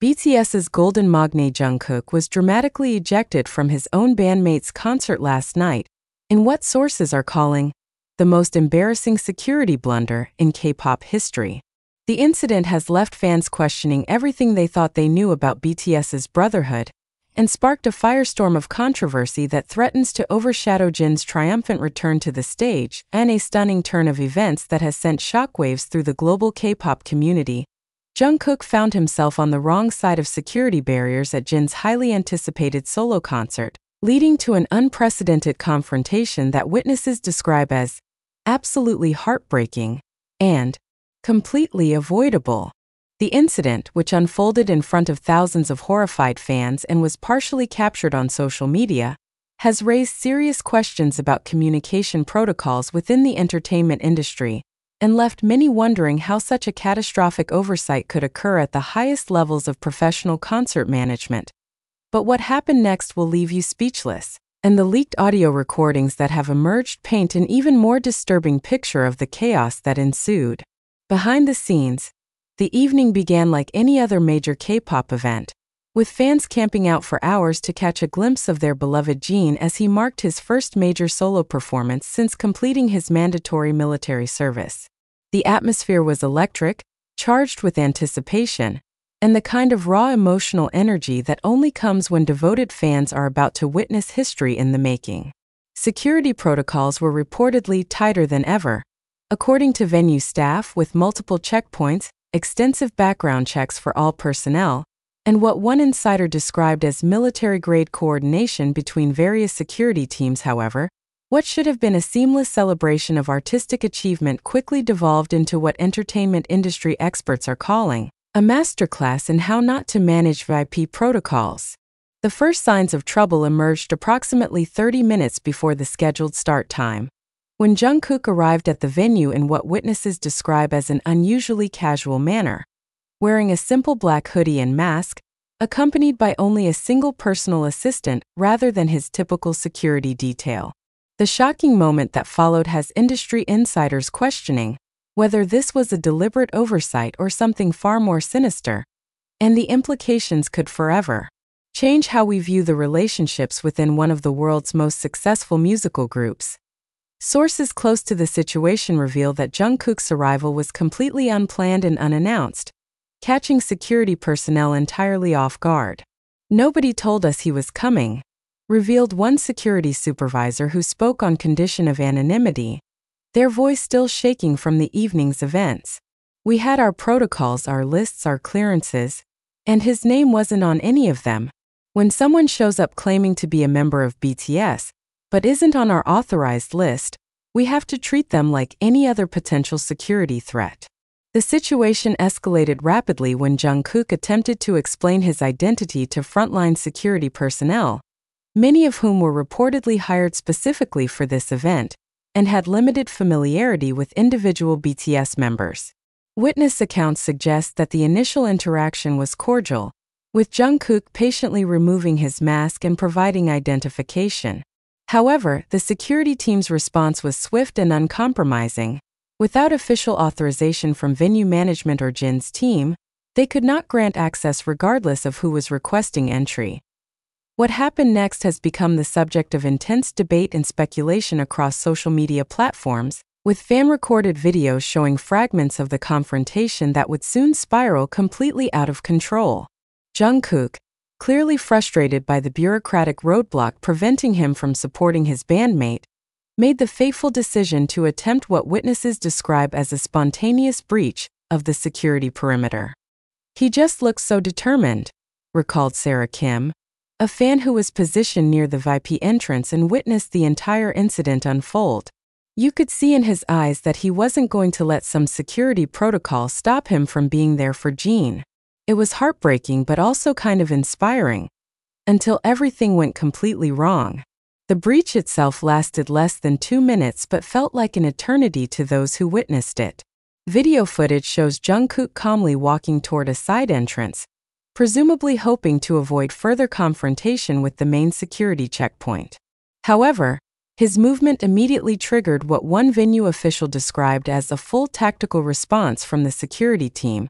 BTS's golden magne Jungkook was dramatically ejected from his own bandmate's concert last night in what sources are calling the most embarrassing security blunder in K-pop history. The incident has left fans questioning everything they thought they knew about BTS's brotherhood and sparked a firestorm of controversy that threatens to overshadow Jin's triumphant return to the stage and a stunning turn of events that has sent shockwaves through the global K-pop community. Jungkook found himself on the wrong side of security barriers at Jin's highly anticipated solo concert, leading to an unprecedented confrontation that witnesses describe as absolutely heartbreaking and completely avoidable. The incident, which unfolded in front of thousands of horrified fans and was partially captured on social media, has raised serious questions about communication protocols within the entertainment industry and left many wondering how such a catastrophic oversight could occur at the highest levels of professional concert management. But what happened next will leave you speechless, and the leaked audio recordings that have emerged paint an even more disturbing picture of the chaos that ensued. Behind the scenes, the evening began like any other major K-pop event, with fans camping out for hours to catch a glimpse of their beloved Jin as he marked his first major solo performance since completing his mandatory military service. The atmosphere was electric, charged with anticipation, and the kind of raw emotional energy that only comes when devoted fans are about to witness history in the making. Security protocols were reportedly tighter than ever, according to venue staff, with multiple checkpoints, extensive background checks for all personnel, and what one insider described as military-grade coordination between various security teams. However, what should have been a seamless celebration of artistic achievement quickly devolved into what entertainment industry experts are calling a masterclass in how not to manage VIP protocols. The first signs of trouble emerged approximately 30 minutes before the scheduled start time, when Jungkook arrived at the venue in what witnesses describe as an unusually casual manner, wearing a simple black hoodie and mask, accompanied by only a single personal assistant rather than his typical security detail. The shocking moment that followed has industry insiders questioning whether this was a deliberate oversight or something far more sinister, and the implications could forever change how we view the relationships within one of the world's most successful musical groups. Sources close to the situation reveal that Jungkook's arrival was completely unplanned and unannounced, catching security personnel entirely off guard. "Nobody told us he was coming," revealed one security supervisor who spoke on condition of anonymity, their voice still shaking from the evening's events. "We had our protocols, our lists, our clearances, and his name wasn't on any of them. When someone shows up claiming to be a member of BTS, but isn't on our authorized list, we have to treat them like any other potential security threat." The situation escalated rapidly when Jungkook attempted to explain his identity to frontline security personnel, many of whom were reportedly hired specifically for this event and had limited familiarity with individual BTS members. Witness accounts suggest that the initial interaction was cordial, with Jungkook patiently removing his mask and providing identification. However, the security team's response was swift and uncompromising. Without official authorization from venue management or Jin's team, they could not grant access regardless of who was requesting entry. What happened next has become the subject of intense debate and speculation across social media platforms, with fan-recorded videos showing fragments of the confrontation that would soon spiral completely out of control. Jungkook, clearly frustrated by the bureaucratic roadblock preventing him from supporting his bandmate, made the fateful decision to attempt what witnesses describe as a spontaneous breach of the security perimeter. "He just looked so determined," recalled Sarah Kim, a fan who was positioned near the VIP entrance and witnessed the entire incident unfold. "You could see in his eyes that he wasn't going to let some security protocol stop him from being there for Jin. It was heartbreaking but also kind of inspiring, until everything went completely wrong." The breach itself lasted less than 2 minutes but felt like an eternity to those who witnessed it. Video footage shows Jungkook calmly walking toward a side entrance, presumably hoping to avoid further confrontation with the main security checkpoint. However, his movement immediately triggered what one venue official described as a full tactical response from the security team,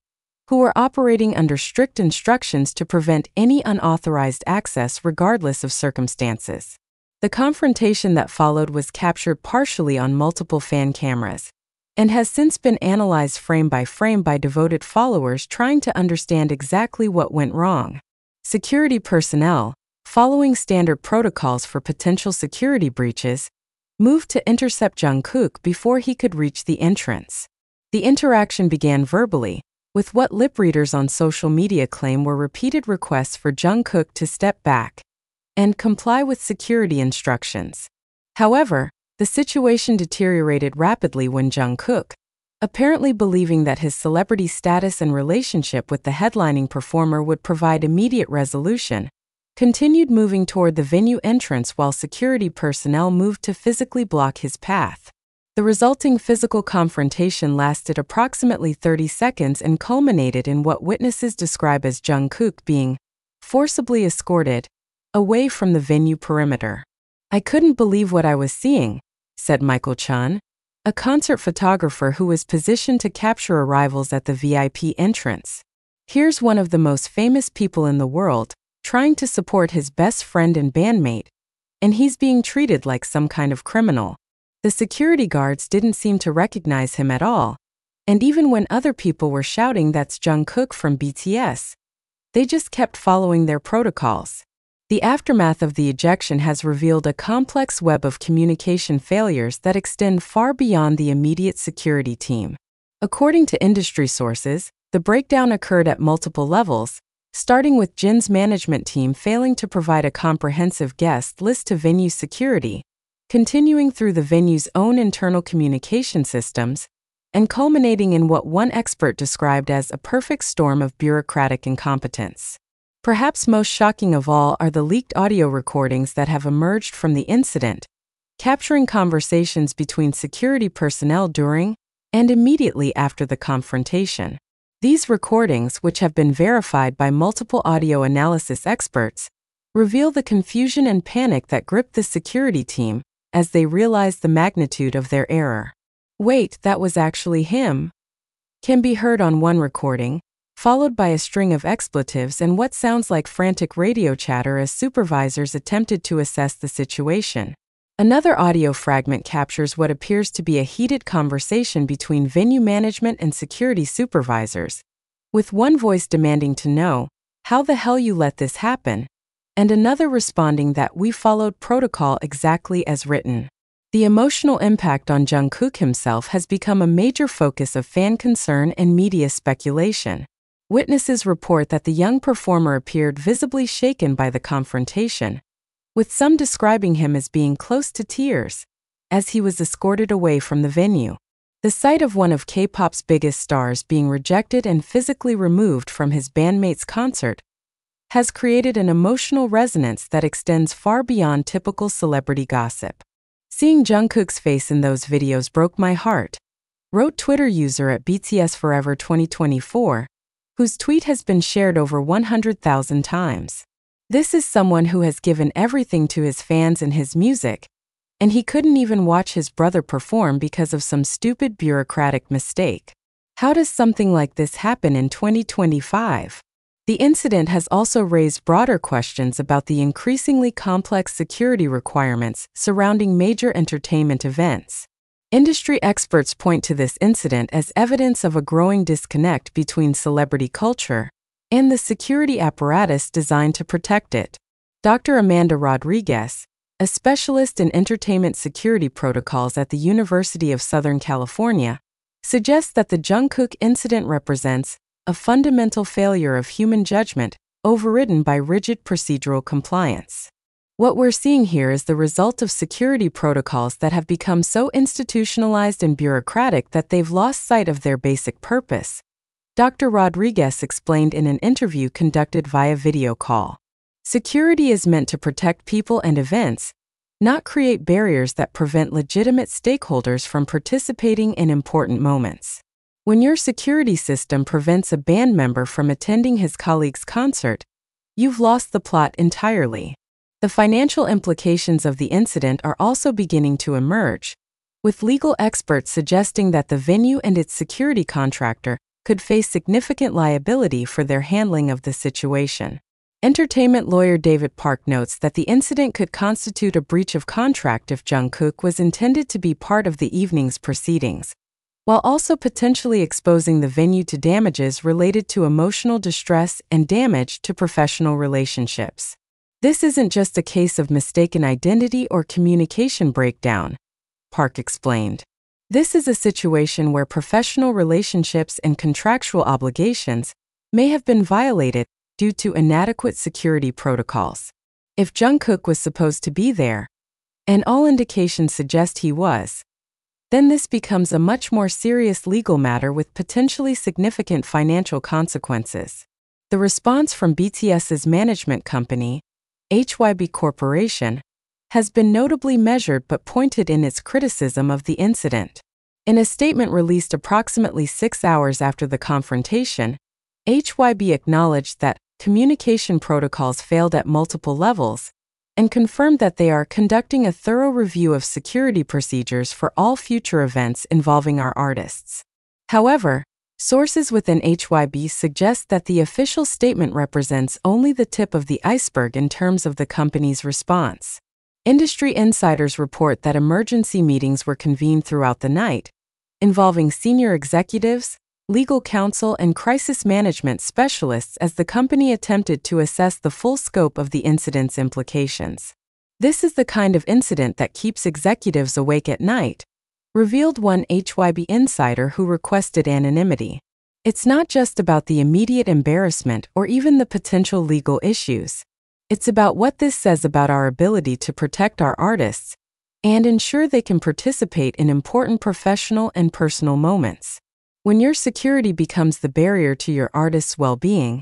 who were operating under strict instructions to prevent any unauthorized access regardless of circumstances. The confrontation that followed was captured partially on multiple fan cameras and has since been analyzed frame by devoted followers trying to understand exactly what went wrong. Security personnel, following standard protocols for potential security breaches, moved to intercept Jungkook before he could reach the entrance. The interaction began verbally, with what lip readers on social media claim were repeated requests for Jungkook to step back and comply with security instructions. However, the situation deteriorated rapidly when Jungkook, apparently believing that his celebrity status and relationship with the headlining performer would provide immediate resolution, continued moving toward the venue entrance while security personnel moved to physically block his path. The resulting physical confrontation lasted approximately 30 seconds and culminated in what witnesses describe as Jungkook being forcibly escorted away from the venue perimeter. "I couldn't believe what I was seeing," said Michael Chun, a concert photographer who was positioned to capture arrivals at the VIP entrance. "Here's one of the most famous people in the world, trying to support his best friend and bandmate, and he's being treated like some kind of criminal." The security guards didn't seem to recognize him at all, and even when other people were shouting "That's Jungkook from BTS," they just kept following their protocols. The aftermath of the ejection has revealed a complex web of communication failures that extend far beyond the immediate security team. According to industry sources, the breakdown occurred at multiple levels, starting with Jin's management team failing to provide a comprehensive guest list to venue security, continuing through the venue's own internal communication systems, and culminating in what one expert described as a perfect storm of bureaucratic incompetence. Perhaps most shocking of all are the leaked audio recordings that have emerged from the incident, capturing conversations between security personnel during and immediately after the confrontation. These recordings, which have been verified by multiple audio analysis experts, reveal the confusion and panic that gripped the security team as they realized the magnitude of their error. "Wait, that was actually him," can be heard on one recording, followed by a string of expletives and what sounds like frantic radio chatter as supervisors attempted to assess the situation. Another audio fragment captures what appears to be a heated conversation between venue management and security supervisors, with one voice demanding to know, "How the hell you let this happen?" and another responding that "We followed protocol exactly as written." The emotional impact on Jungkook himself has become a major focus of fan concern and media speculation. Witnesses report that the young performer appeared visibly shaken by the confrontation, with some describing him as being close to tears, as he was escorted away from the venue. The sight of one of K-pop's biggest stars being rejected and physically removed from his bandmate's concert has created an emotional resonance that extends far beyond typical celebrity gossip. "Seeing Jungkook's face in those videos broke my heart," wrote Twitter user at BTS Forever 2024, whose tweet has been shared over 100,000 times. "This is someone who has given everything to his fans and his music, and he couldn't even watch his brother perform because of some stupid bureaucratic mistake. How does something like this happen in 2025? The incident has also raised broader questions about the increasingly complex security requirements surrounding major entertainment events. Industry experts point to this incident as evidence of a growing disconnect between celebrity culture and the security apparatus designed to protect it. Dr. Amanda Rodriguez, a specialist in entertainment security protocols at the University of Southern California, suggests that the Jungkook incident represents a fundamental failure of human judgment overridden by rigid procedural compliance. What we're seeing here is the result of security protocols that have become so institutionalized and bureaucratic that they've lost sight of their basic purpose, Dr. Rodriguez explained in an interview conducted via video call. Security is meant to protect people and events, not create barriers that prevent legitimate stakeholders from participating in important moments. When your security system prevents a band member from attending his colleague's concert, you've lost the plot entirely. The financial implications of the incident are also beginning to emerge, with legal experts suggesting that the venue and its security contractor could face significant liability for their handling of the situation. Entertainment lawyer David Park notes that the incident could constitute a breach of contract if Jungkook was intended to be part of the evening's proceedings, while also potentially exposing the venue to damages related to emotional distress and damage to professional relationships. This isn't just a case of mistaken identity or communication breakdown, Park explained. This is a situation where professional relationships and contractual obligations may have been violated due to inadequate security protocols. If Jungkook was supposed to be there, and all indications suggest he was, then this becomes a much more serious legal matter with potentially significant financial consequences. The response from BTS's management company, HYB Corporation, has been notably measured but pointed in its criticism of the incident. In a statement released approximately 6 hours after the confrontation, HYB acknowledged that communication protocols failed at multiple levels and confirmed that they are conducting a thorough review of security procedures for all future events involving our artists. However, sources within HYB suggest that the official statement represents only the tip of the iceberg in terms of the company's response. Industry insiders report that emergency meetings were convened throughout the night, involving senior executives, legal counsel, and crisis management specialists as the company attempted to assess the full scope of the incident's implications. This is the kind of incident that keeps executives awake at night, revealed one HYB insider who requested anonymity. It's not just about the immediate embarrassment or even the potential legal issues. It's about what this says about our ability to protect our artists and ensure they can participate in important professional and personal moments. When your security becomes the barrier to your artist's well-being,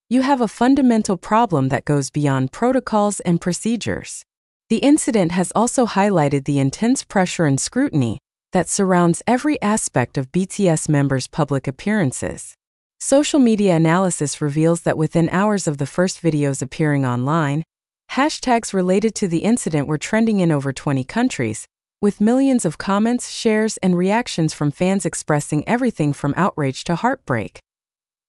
you have a fundamental problem that goes beyond protocols and procedures. The incident has also highlighted the intense pressure and scrutiny that surrounds every aspect of BTS members' public appearances. Social media analysis reveals that within hours of the first videos appearing online, hashtags related to the incident were trending in over 20 countries, with millions of comments, shares, and reactions from fans expressing everything from outrage to heartbreak.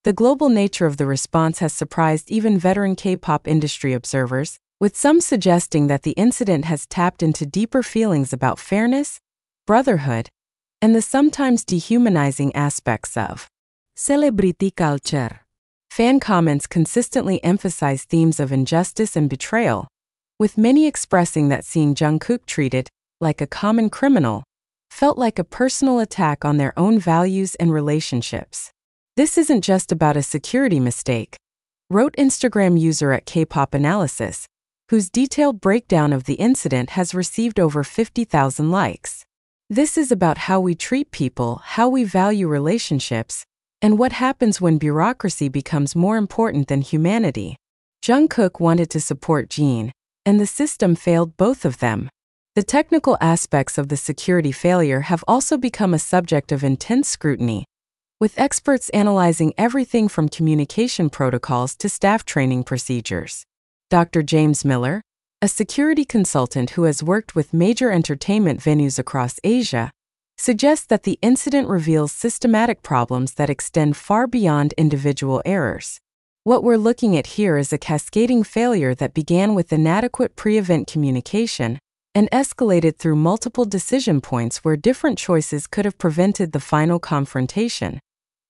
The global nature of the response has surprised even veteran K-pop industry observers, with some suggesting that the incident has tapped into deeper feelings about fairness, brotherhood, and the sometimes dehumanizing aspects of celebrity culture. Fan comments consistently emphasize themes of injustice and betrayal, with many expressing that seeing Jungkook treated like a common criminal felt like a personal attack on their own values and relationships. This isn't just about a security mistake, wrote Instagram user at K-pop Analysis, whose detailed breakdown of the incident has received over 50,000 likes. This is about how we treat people, how we value relationships, and what happens when bureaucracy becomes more important than humanity. Jungkook wanted to support Jin, and the system failed both of them. The technical aspects of the security failure have also become a subject of intense scrutiny, with experts analyzing everything from communication protocols to staff training procedures. Dr. James Miller, a security consultant who has worked with major entertainment venues across Asia, suggests that the incident reveals systematic problems that extend far beyond individual errors. What we're looking at here is a cascading failure that began with inadequate pre-event communication and escalated through multiple decision points where different choices could have prevented the final confrontation,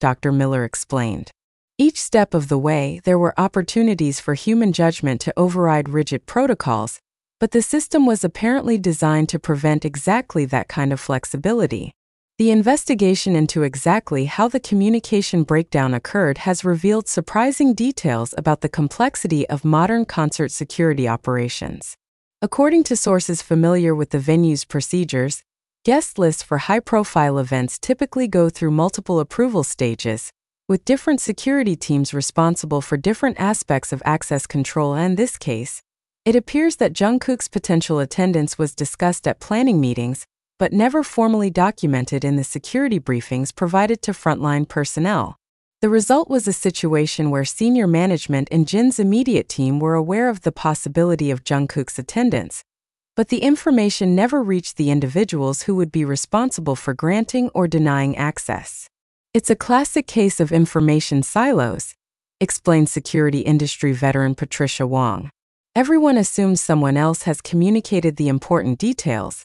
Dr. Miller explained. Each step of the way, there were opportunities for human judgment to override rigid protocols, but the system was apparently designed to prevent exactly that kind of flexibility. The investigation into exactly how the communication breakdown occurred has revealed surprising details about the complexity of modern concert security operations. According to sources familiar with the venue's procedures, guest lists for high-profile events typically go through multiple approval stages, with different security teams responsible for different aspects of access control. In this case, it appears that Jungkook's potential attendance was discussed at planning meetings, but never formally documented in the security briefings provided to frontline personnel. The result was a situation where senior management and Jin's immediate team were aware of the possibility of Jungkook's attendance, but the information never reached the individuals who would be responsible for granting or denying access. It's a classic case of information silos, explained security industry veteran Patricia Wong. Everyone assumes someone else has communicated the important details,